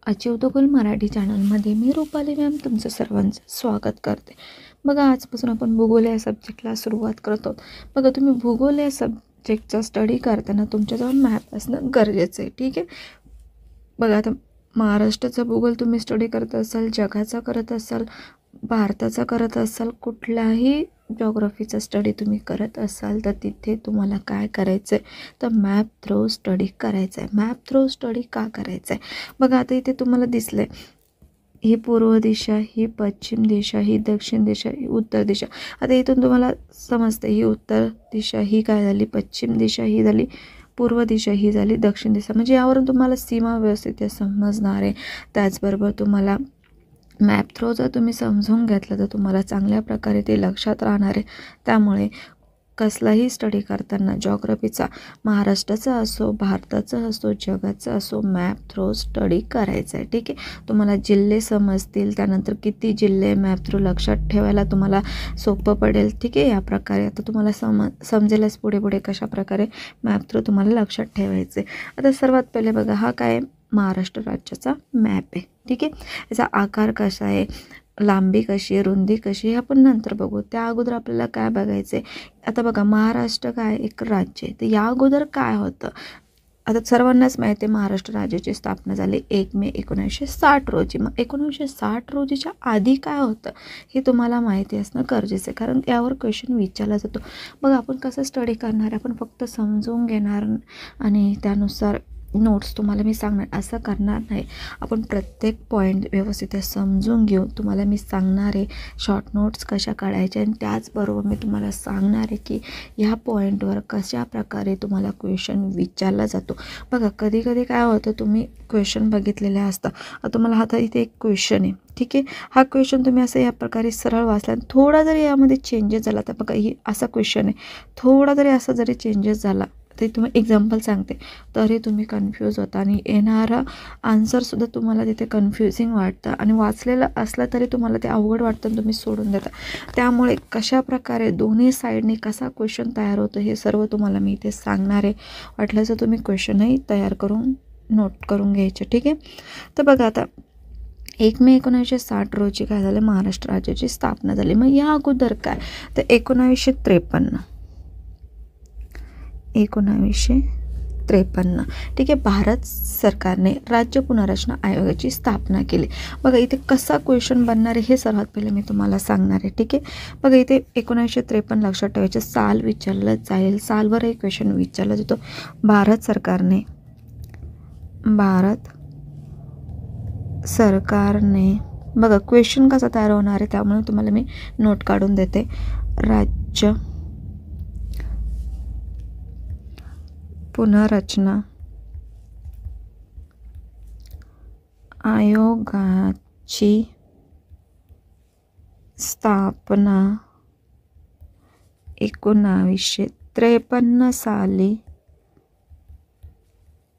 Achieve the goal Marathi चॅनलमध्ये मी Rupali ma'am तुमचं सर्वांचं स्वागत करते. बघा, आजपासून आपण भूगोल या सब्जेक्टला सुरुवात करत आहोत. बघा, तुम्ही भूगोल या सब्जेक्टचा स्टडी करताना तुमच्याजवळ मॅप असणं गरजेचं आहे. ठीक आहे. बघा, आता महाराष्ट्राचा भूगोल तुम्ही स्टडी करत असाल, जगाचा करत असाल, भारताचा करत असाल, कुठलाही जॉग्रफीचा स्टडी तुम्ही करत असाल तर तिथे तुम्हाला काय करायचं आहे तर मॅप थ्रू स्टडी करायचं आहे. मॅप थ्रू स्टडी का करायचं आहे? बघा, आता इथे तुम्हाला दिसलं आहे, ही पूर्व दिशा, ही पश्चिम दिशा, ही दक्षिण दिशा, ही उत्तर दिशा. आता इथून तुम्हाला समजते ही उत्तर दिशा, ही काय झाली पश्चिम दिशा, ही झाली पूर्व दिशा, ही झाली दक्षिण दिशा. म्हणजे यावरून तुम्हाला सीमा व्यवस्थित समजणार आहे. त्याचबरोबर तुम्हाला मॅप थ्रू जर तुम्ही समजून घेतलं तर तुम्हाला चांगल्या प्रकारे ते लक्षात राहणार आहे. त्यामुळे कसलाही स्टडी करताना जॉग्रफीचा, महाराष्ट्राचा असो, भारताचा असो, जगाचा असो, मॅप थ्रू स्टडी करायचा आहे. ठीक आहे. तुम्हाला जिल्हे समजतील, त्यानंतर किती जिल्हे मॅप थ्रू लक्षात ठेवायला तुम्हाला सोपं पडेल. ठीक आहे. या प्रकारे आता तुम्हाला समजेलच पुढे पुढे कशा प्रकारे मॅप थ्रू तुम्हाला लक्षात ठेवायचे. आता सर्वात पहिले बघा, हा काय महाराष्ट्र राज्याचा मॅप आहे. ठीक आहे. याचा आकार कसा आहे, लांबी कशी आहे, रुंदी कशी आहे, आपण नंतर बघू. त्या अगोदर आपल्याला काय बघायचं आहे. आता बघा, महाराष्ट्र काय एक राज्य आहे, तर या अगोदर काय होतं. आता सर्वांनाच माहिती आहे महाराष्ट्र राज्याची स्थापना झाली 1 मे 1960 रोजी. मग 1960 रोजीच्या आधी काय होतं हे तुम्हाला माहिती असणं गरजेचं आहे, कारण यावर क्वेश्चन विचारला जातो. बघा, आपण कसं स्टडी करणार, आपण फक्त समजून घेणार आणि त्यानुसार नोट्स तुम्हाला मी सांगणार असं करणार नाही. आपण प्रत्येक पॉईंट व्यवस्थित समजून घेऊन तुम्हाला मी सांगणार आहे शॉर्ट नोट्स कशा काढायच्या, आणि त्याचबरोबर मी तुम्हाला सांगणार आहे की ह्या पॉईंटवर कशा प्रकारे तुम्हाला क्वेश्चन विचारला जातो. बघा, कधी कधी काय होतं, तुम्ही क्वेश्चन बघितलेले असतात. आता तुम्हाला आता इथे एक क्वेश्चन आहे. ठीक आहे. हा क्वेश्चन तुम्ही असं या प्रकारे सरळ वाचला, थोडा जरी यामध्ये चेंजेस झाला तर बघा, ही असा क्वेश्चन आहे, थोडा जरी असा जरी चेंजेस झाला ते तुम्ही एक्झाम्पल सांगते तरी तुम्ही कन्फ्यूज होता आणि येणारा आन्सरसुद्धा तुम्हाला तिथे कन्फ्युजिंग वाटतं आणि वाचलेलं असलं तरी तुम्हाला ते अवघड वाटतं आणि तुम्ही सोडून देता. त्यामुळे कशा प्रकारे दोन्ही साईडने कसा क्वेश्चन तयार होतं हे सर्व तुम्हाला मी इथे सांगणार आहे. वाटलं तर तुम्ही क्वेश्चनही तयार करून नोट करून घ्यायचे. ठीक आहे. तर बघा, आता 1 मे 1960 रोजी काय झालं, महाराष्ट्र राज्याची स्थापना झाली. मग या अगोदर काय तर 1953. ठीक आहे. भारत सरकारने राज्य पुनर्रचना आयोगाची स्थापना केली. बघा, इथे कसा क्वेश्चन बनणार आहे हे सर्वात पहिले मी तुम्हाला सांगणार आहे. ठीक आहे. बघा, इथे 1953 लक्षात ठेवायचं, साल विचारलं जाईल, सालवरही क्वेश्चन विचारला जातो. भारत सरकारने बघा क्वेश्चन कसा तयार होणार आहे त्यामुळे तुम्हाला मी नोट काढून देते. राज्य पुनर्रचना आयोगाची स्थापना 1953 साली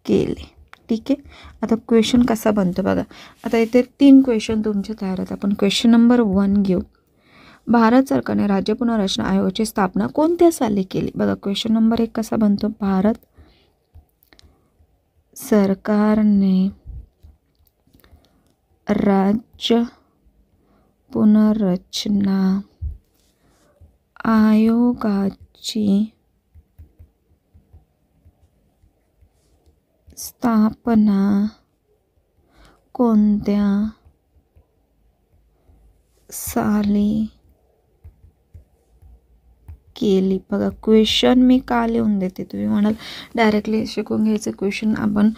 केली. ठीक आहे. आता क्वेश्चन कसा बनतो बघा, आता इथे 3 क्वेश्चन तुमचे तयार आहेत. आपण क्वेश्चन नंबर 1 घेऊ. भारत सरकारने राज्य पुनर्रचना आयोगाची स्थापना कोणत्या साली केली. बघा, क्वेश्चन नंबर 1 कसा बनतो, भारत सरकारने राज्य पुनर्रचना आयोगाची स्थापना कोणत्या साली केली. बघा, क्वेश्चन मी का लिहून देते, तुम्ही म्हणाल डायरेक्टली शिकून घ्यायचं क्वेश्चन, आपण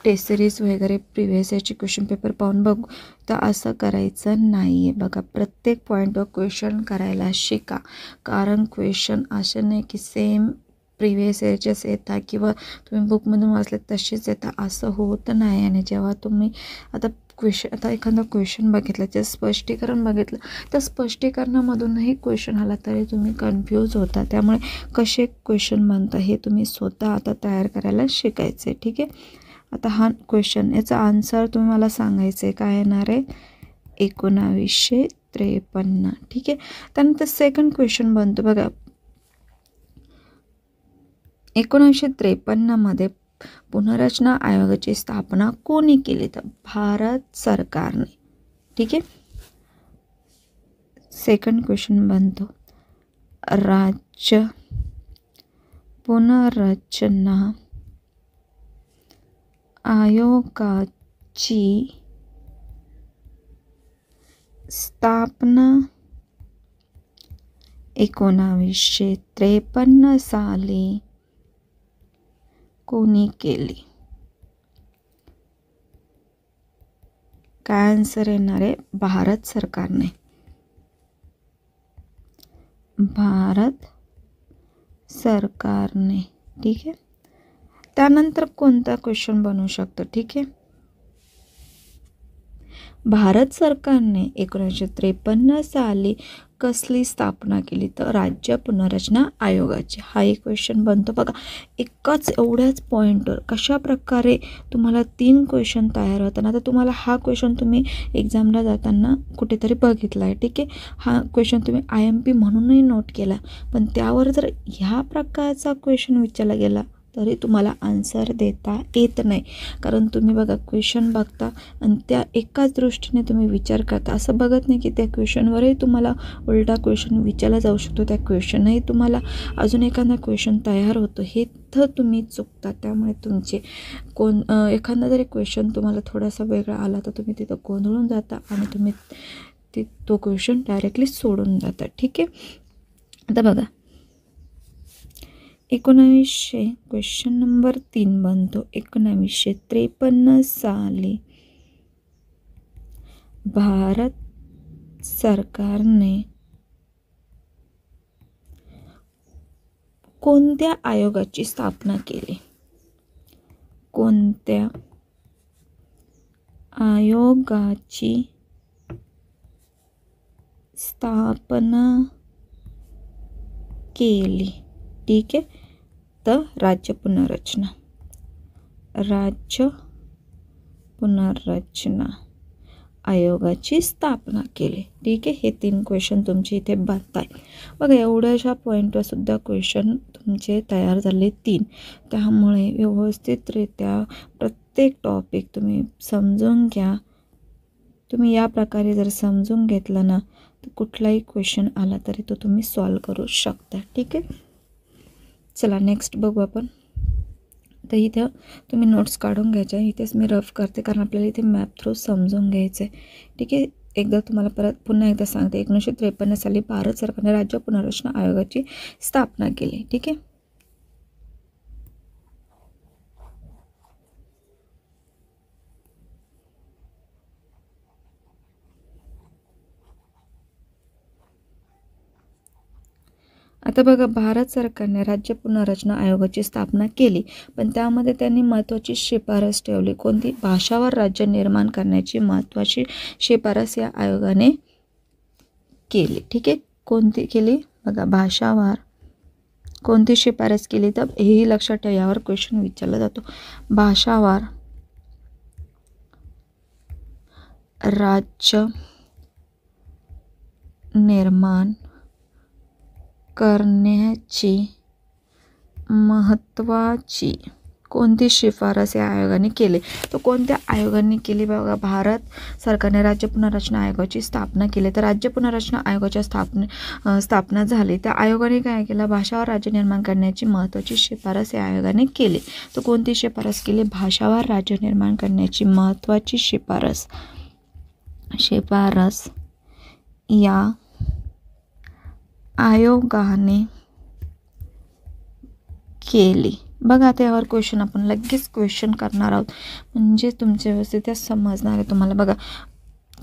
टेस्ट सिरीज वगैरे प्रिव्हियस याची क्वेश्चन पेपर पाहून बघू, तर असं करायचं नाही आहे. बघा, प्रत्येक पॉईंटवर क्वेश्चन करायला शिका, कारण क्वेश्चन असे नाही की सेम प्रिव्हियस याचेच येतात किंवा तुम्ही बुकमधून वाचले तसेच येतात, असं होत नाही. आणि जेव्हा तुम्ही आता एखादा क्वेश्चन बघितलं, जे स्पष्टीकरण बघितलं, त्या स्पष्टीकरणामधूनही क्वेश्चन आला तरी तुम्ही कन्फ्यूज होता. त्यामुळे कसे क्वेश्चन बनतात हे तुम्ही स्वतः आता तयार करायला शिकायचं आहे. ठीक आहे. आता हा क्वेश्चन, याचा आन्सर तुम्ही मला सांगायचं आहे काय येणार आहे, 1953. ठीक आहे. त्यानंतर सेकंड क्वेश्चन बनतो बघा, 1953 मध्ये पुनर्रचना आयोगाची स्थापना कोणी केली? तर भारत सरकारने. ठीक आहे. सेकंड क्वेश्चन बनतो, राज्य पुनर्रचना आयोगाची स्थापना 1953 साली कोणी केली? काय आन्सर येणार आहे? भारत सरकारने. भारत सरकारने. ठीक आहे. त्यानंतर कोणता क्वेश्चन बनू शकतो? ठीक आहे. भारत सरकारने 1953 साली कसली स्थापना केली? तर राज्य पुनर्रचना आयोगाची. हा एक क्वेश्चन बनतो बघा. एकाच एवढ्याच पॉईंटवर कशा प्रकारे तुम्हाला 3 क्वेश्चन तयार होतात. आता तुम्हाला हा क्वेश्चन तुम्ही एक्झामला जाताना कुठेतरी बघितला आहे. ठीक आहे. हा क्वेश्चन तुम्ही IMP म्हणूनही नोट केला, पण त्यावर जर ह्या प्रकारचा क्वेश्चन विचारला गेला तरी तुम्हाला आन्सर देता येत नाही. कारण तुम्ही बघा क्वेश्चन बघता आणि त्या एकाच दृष्टीने तुम्ही विचार करता. असं बघत नाही की त्या क्वेश्चनवरही तुम्हाला उलटा क्वेश्चन विचारला जाऊ शकतो, त्या क्वेश्चनही तुम्हाला अजून एखादा क्वेश्चन तयार होतो, हे तर तुम्ही चुकता. त्यामुळे तुमचे एखादा जरी क्वेश्चन तुम्हाला थोडासा वेगळा आला तर तुम्ही तिथं गोंधळून जाता आणि तुम्ही तो क्वेश्चन डायरेक्टली सोडून जाता. ठीक आहे. आता बघा, क्वेश्चन नंबर 3 बनतो, 1953 साली भारत सरकारने कोणत्या आयोगाची स्थापना केली? कोणत्या आयोगाची स्थापना केली? ठीक आहे. तर राज्य पुनर्रचना आयोगाची स्थापना केली. ठीक आहे. हे 3 क्वेश्चन तुमचे इथे बनताय बघा. एवढ्याशा पॉईंटवर सुद्धा क्वेश्चन तुमचे तयार झाले 3. त्यामुळे व्यवस्थितरित्या प्रत्येक टॉपिक तुम्ही समजून घ्या. तुम्ही या प्रकारे जर समजून घेतलं ना तर कुठलाही क्वेश्चन आला तरी तो तुम्ही सॉल्व करू शकता. ठीक आहे. चला नेक्स्ट बघू आपण. तर इथं तुम्ही नोट्स काढून घ्यायच्या. इथेच मी रफ करते कारण आपल्याला इथे मॅप थ्रू समजून घ्यायचं आहे. ठीक आहे. एकदा तुम्हाला पुन्हा एकदा सांगते, 1953 साली भारत सरकारने राज्य पुनर्रचना आयोगाची स्थापना केली. ठीक आहे. आता बघा, भारत सरकारने राज्य पुनर्रचना आयोगाची स्थापना केली, पण त्यामध्ये त्यांनी महत्त्वाची शिफारस ठेवली. कोणती? भाषावर राज्य निर्माण करण्याची महत्त्वाची शिफारस या आयोगाने केली. ठीक आहे. कोणती केली? बघा, भाषावर कोणती शिफारस केली? तर हेही लक्षात ठेवा, यावर क्वेश्चन विचारला जातो. भाषावर राज्य निर्माण करण्याची महत्त्वाची कोणती शिफारस या आयोगाने केली? तर कोणत्या आयोगाने केली? बघा, भारत सरकारने राज्य पुनर्रचना आयोगाची स्थापना केली. तर राज्य पुनर्रचना आयोगाच्या स्थापना झाली. त्या आयोगाने काय केलं? भाषावर राज्य निर्माण करण्याची महत्त्वाची शिफारस या आयोगाने केली. तर कोणती शिफारस केली? भाषावर राज्य निर्माण करण्याची महत्त्वाची शिफारस या आयोगाने केली. बघा, त्यावर क्वेश्चन आपण लगेच क्वेश्चन करणार आहोत, म्हणजे तुमच्या व्यवस्थित समजणार आहे तुम्हाला. बघा,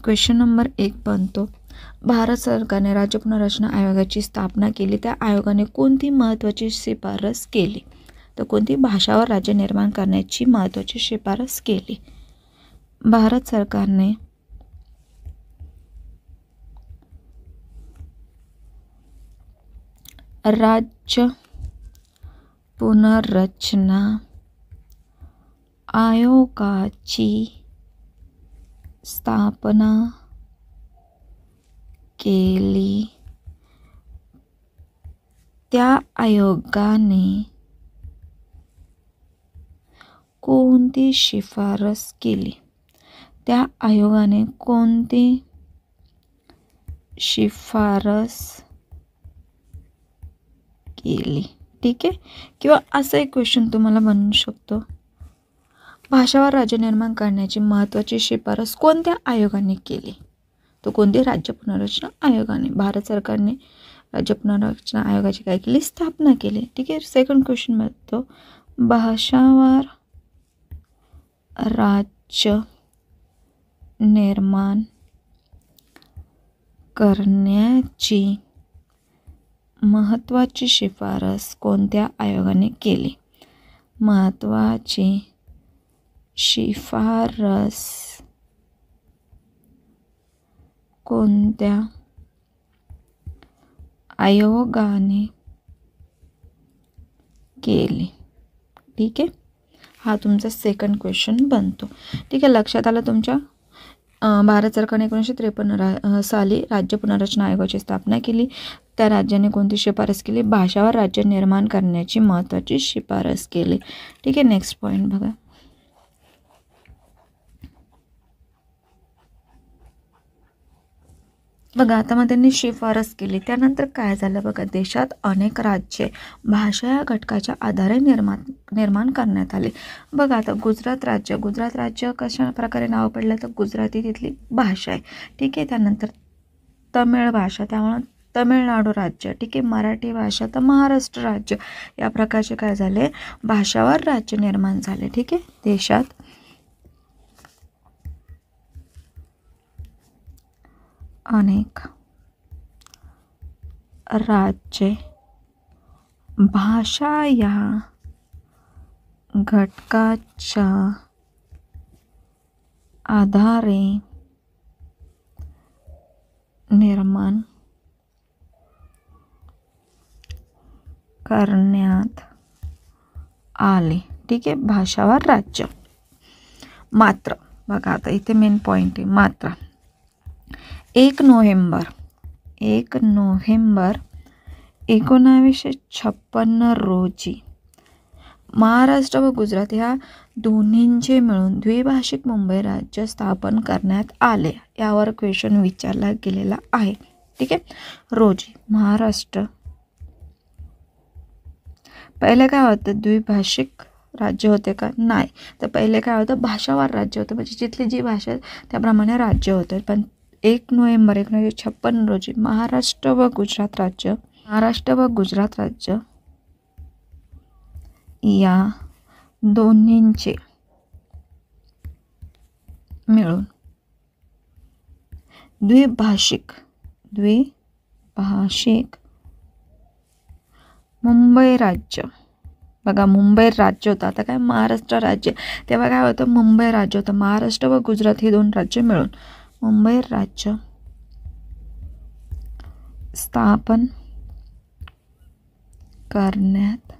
क्वेश्चन नंबर 1 बनतो, भारत सरकारने राज्य पुनर्रचना आयोगाची स्थापना केली. त्या आयोगाने कोणती महत्त्वाची शिफारस केली? तर कोणती? भाषावर राज्य निर्माण करण्याची महत्त्वाची शिफारस केली. भारत सरकारने राज्य पुनर्रचना आयोगाची स्थापना केली. त्या आयोगाने कोणती शिफारस केली? त्या आयोगाने कोणती शिफारस केली? ठीक आहे. किंवा असं एक क्वेश्चन तुम्हाला बनवू शकतो, भाषावार राज्य निर्माण करण्याची महत्त्वाची शिफारस कोणत्या आयोगाने केली? तो कोणती? राज्य पुनर्रचना आयोगाने. भारत सरकारने राज्य पुनर्रचना आयोगाची काय केली? स्थापना केली. ठीक आहे. सेकंड क्वेश्चन म्हणतो, भाषावार राज्य निर्माण करण्याची महत्त्वाची शिफारस कोणत्या आयोगाने केली? महत्त्वाची शिफारस कोणत्या आयोगाने केली? ठीक आहे. हा तुमचा सेकंड क्वेश्चन बनतो. ठीक आहे. लक्षात आलं तुमच्या? भारत सरकारने 1953 साली राज्य पुनर्रचना आयोगाची स्थापना केली. त्या राज्याने कोणती शिफारस केली? भाषावार राज्य निर्माण करण्याची महत्त्वाची शिफारस केली. ठीक आहे. नेक्स्ट पॉईंट बघा. बघा आता मग त्यांनी शिफारस केली, त्यानंतर काय झालं बघा, देशात अनेक राज्ये भाषा या घटकाच्या आधारे निर्माण करण्यात आले. बघा आता गुजरात राज्य कशा प्रकारे नाव पडलं तर गुजराती तिथली भाषा आहे. ठीक आहे. त्यानंतर तमिळ भाषा, त्यामुळे तमिळनाडू राज्य. ठीक आहे. मराठी भाषा तर महाराष्ट्र राज्य. या प्रकारचे काय झाले? भाषावार राज्य निर्माण झाले. ठीक आहे. देशात अनेक राज्ये भाषा या घटकाच्या आधारे निर्माण करण्यात आले. ठीक आहे. भाषावार राज्य. मात्र बघा आता इथे मेन पॉईंट आहे, मात्र 1 नोव्हेंबर 1956 रोजी महाराष्ट्र व गुजरात ह्या दोन्हींचे मिळून द्विभाषिक मुंबई राज्य स्थापन करण्यात आले. यावर क्वेश्चन विचारला गेलेला आहे. ठीक आहे. रोजी महाराष्ट्र, पहिले काय होतं? द्विभाषिक राज्य होते का? नाही. तर पहिले काय होतं? भाषावार राज्य होतं, म्हणजे जिथली जी भाषा त्याप्रमाणे राज्य होतं. पण 1 नोव्हेंबर 1956 रोजी महाराष्ट्र व गुजरात राज्य या दोन्हींचे मिळून द्विभाषिक मुंबई राज्य. बघा मुंबई राज्य होतं, आता काय महाराष्ट्र राज्य. तेव्हा काय होतं? मुंबई राज्य होतं. महाराष्ट्र व गुजरात ही दोन राज्य मिळून मुंबई राज्य स्थापन करण्यात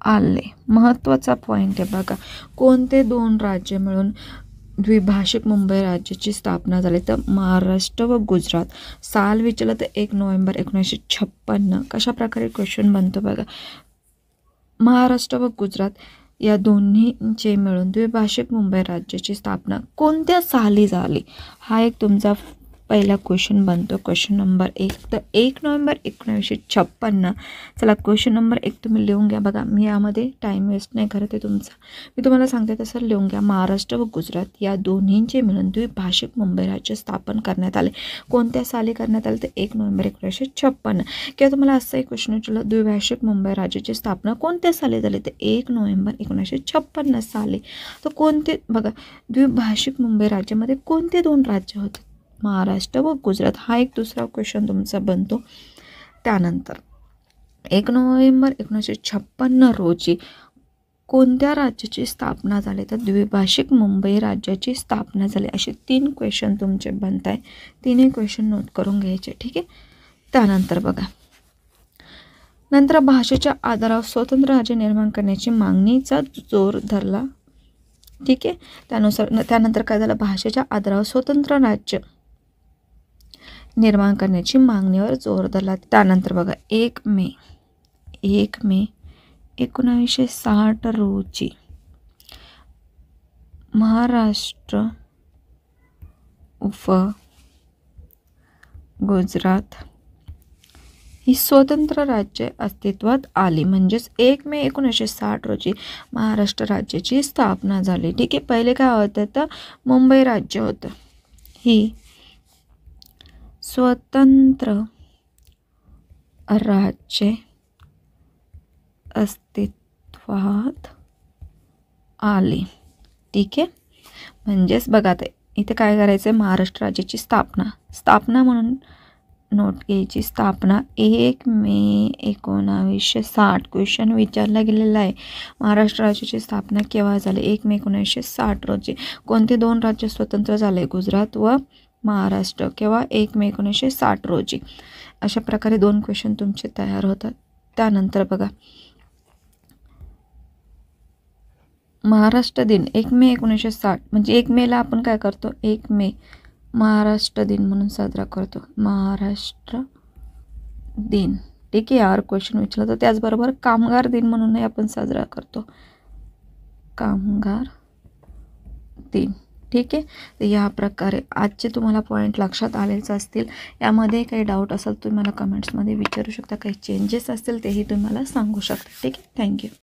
आले. महत्त्वाचा पॉईंट आहे बघा, कोणते दोन राज्य मिळून द्विभाषिक मुंबई राज्याची स्थापना झाली? तर महाराष्ट्र व गुजरात. साल विचारलं तर 1 नोव्हेंबर 1956. कशा प्रकारे क्वेश्चन बनतो बघा, महाराष्ट्र व गुजरात या दोन्हींचे मिळून द्विभाषिक मुंबई राज्याची स्थापना कोणत्या साली झाली? हा एक तुमचा पहिला क्वेश्चन बनतो. क्वेश्चन नंबर 1 तर 1 नोव्हेंबर 1956. चला क्वेश्चन नंबर 1 तुम्ही लिहून घ्या. बघा मी यामध्ये टाईम वेस्ट नाही करत आहे तुमचा, मी तुम्हाला सांगते तसं लिहून घ्या. महाराष्ट्र व गुजरात या दोन्हींचे मिळून द्विभाषिक मुंबई राज्य स्थापन करण्यात आले. कोणत्या साली करण्यात आले? तर 1 नोव्हेंबर 1956. किंवा तुम्हाला असं एक क्वेश्चन विचारलं, द्विभाषिक मुंबई राज्याची स्थापना कोणत्या साली झाली? तर 1 नोव्हेंबर 1956 साली. तर कोणते बघा, द्विभाषिक मुंबई राज्यामध्ये कोणते दोन राज्य होते? महाराष्ट्र व गुजरात. हा एक दुसरा क्वेश्चन तुमचा बनतो. त्यानंतर 1 नोव्हेंबर 1956 रोजी कोणत्या राज्याची स्थापना झाली? तर द्विभाषिक मुंबई राज्याची स्थापना झाली. असे 3 क्वेश्चन तुमचे बनत आहे. 3ही क्वेश्चन नोट करून घ्यायचे. ठीक आहे. त्यानंतर बघा, नंतर भाषेच्या आधारावर स्वतंत्र राज्य निर्माण करण्याची मागणीचा जोर धरला. ठीक आहे. त्यानंतर काय झालं? भाषेच्या आधारावर स्वतंत्र राज्य निर्माण करण्याची मागणीवर जोर धरला. त्यानंतर बघा 1 मे 1960 रोजी महाराष्ट्र व गुजरात ही स्वतंत्र राज्ये अस्तित्वात आली. म्हणजेच 1 मे 1960 रोजी महाराष्ट्र राज्याची स्थापना झाली. ठीक आहे. पहिले काय होतं तर मुंबई राज्य होतं. ही स्वतंत्र राज्ये अस्तित्वात आली. ठीक आहे. म्हणजेच बघा आता इथे काय करायचं आहे, महाराष्ट्र राज्याची स्थापना म्हणून नोट घ्यायची. स्थापना 1 मे 1960. क्वेश्चन विचारला गेलेला आहे, महाराष्ट्र राज्याची स्थापना केव्हा झाली? 1 मे 1960 रोजी. कोणते 2 राज्य स्वतंत्र झाले? गुजरात व महाराष्ट्र. केव्हा? 1 मे 1960 रोजी. अशा प्रकारे 2 क्वेश्चन तुमचे तयार होतात. त्यानंतर बघा महाराष्ट्र दिन 1 मे 1960 म्हणजे 1 मेला आपण काय करतो? 1 मे महाराष्ट्र दिन म्हणून साजरा करतो. महाराष्ट्र दिन. ठीक आहे. यावर क्वेश्चन विचारला तर त्याचबरोबर कामगार दिन म्हणूनही आपण साजरा करतो. कामगार दिन. ठीक आहे. तर या प्रकारे आजचे तुम्हाला पॉईंट लक्षात आलेच असतील. यामध्ये काही डाऊट असेल तुम्ही मला कमेंट्समध्ये विचारू शकता. काही चेंजेस असतील तेही तुम्ही मला सांगू शकता. ठीक आहे. थँक्यू.